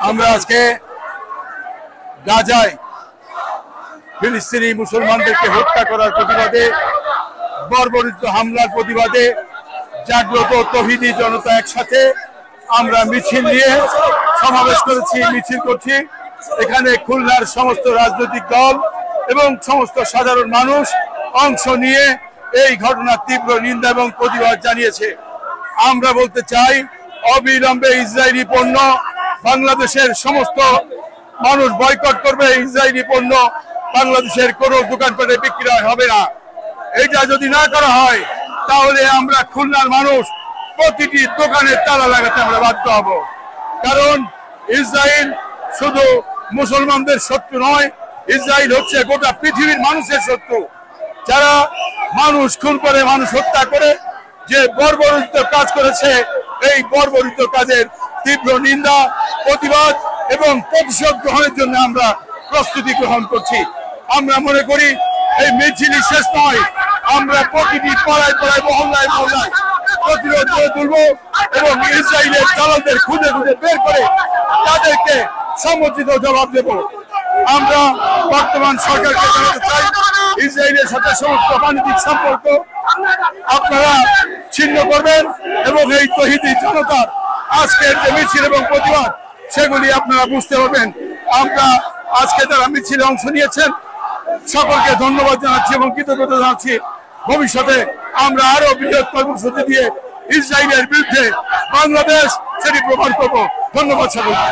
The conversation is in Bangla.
আমরা আজকে গাজায় ফিলিস্তিনি মুসলমানদেরকে হত্যা করার প্রতিবাদে, বর্বরিত হামলার প্রতিবাদে জাগ্রত তৌহিদি জনতা একসাথে আমরা মিছিল নিয়ে সমাবেশ করেছি, মিছিল করছি। এখানে খুলনার সমস্ত রাজনৈতিক দল এবং সমস্ত সাধারণ মানুষ অংশ নিয়ে এই ঘটনার তীব্র নিন্দা এবং প্রতিবাদ জানিয়েছে। আমরা বলতে চাই, অবিলম্বে ইসরায়েলি পণ্য বাংলাদেশের সমস্ত মানুষ বয়কট করবে। ইসরায়েলি পণ্য বাংলাদেশের কোনো দোকানপাটে বিক্রি হবে না। এটা যদি না করা হয় তাহলে আমরা খুলনার মানুষ প্রতিটি দোকানে তালা লাগাতে আমরা বাধ্য হব। কারণ ইসরায়েল শুধু মুসলমানদের শত্রু নয়, ইসরায়েল হচ্ছে গোটা পৃথিবীর মানুষের শত্রু। যারা মানুষ খুন করে, মানুষ হত্যা করে যে বর্বরিত কাজ করেছে, এই বর্বরিত কাজের তীব্র নিন্দা, প্রতিবাদ এবং প্রতিশোধ গ্রহণের জন্য আমরা প্রস্তুতি গ্রহণ করছি। আমরা মনে করি এই মিছিলই শেষ নয়, আমরা প্রতিটি পাড়ায় পাড়ায়, মহল্লায় মহল্লায় প্রতিরোধ গড়ে তুলব এবং ইসরায়েলের দালালদের খুঁজে খুঁজে বের করে তাদেরকে সমুচিত জবাব দেব। আমরা বর্তমান সরকারকে জানাতে চাই, ইসরায়েলের সাথে সমস্ত বাণিজ্যিক সম্পর্ক আপনারা ছিন্ন করবেন এবং এই তৌহিদি জনতার আজকের যে মিছিল এবং প্রতিবাদ সেগুলি আপনারা বুঝতে পারবেন। আমরা আজকে যারা মিছিলে অংশ নিয়েছেন সকলকে ধন্যবাদ জানাচ্ছি এবং কৃতজ্ঞতা জানাচ্ছি। ভবিষ্যতে আমরা আরো বৃহৎ কর্মসূচি দিয়ে ইসরায়েলের বিরুদ্ধে বাংলাদেশ সেটি প্রমাণ করব। ধন্যবাদ সকলকে।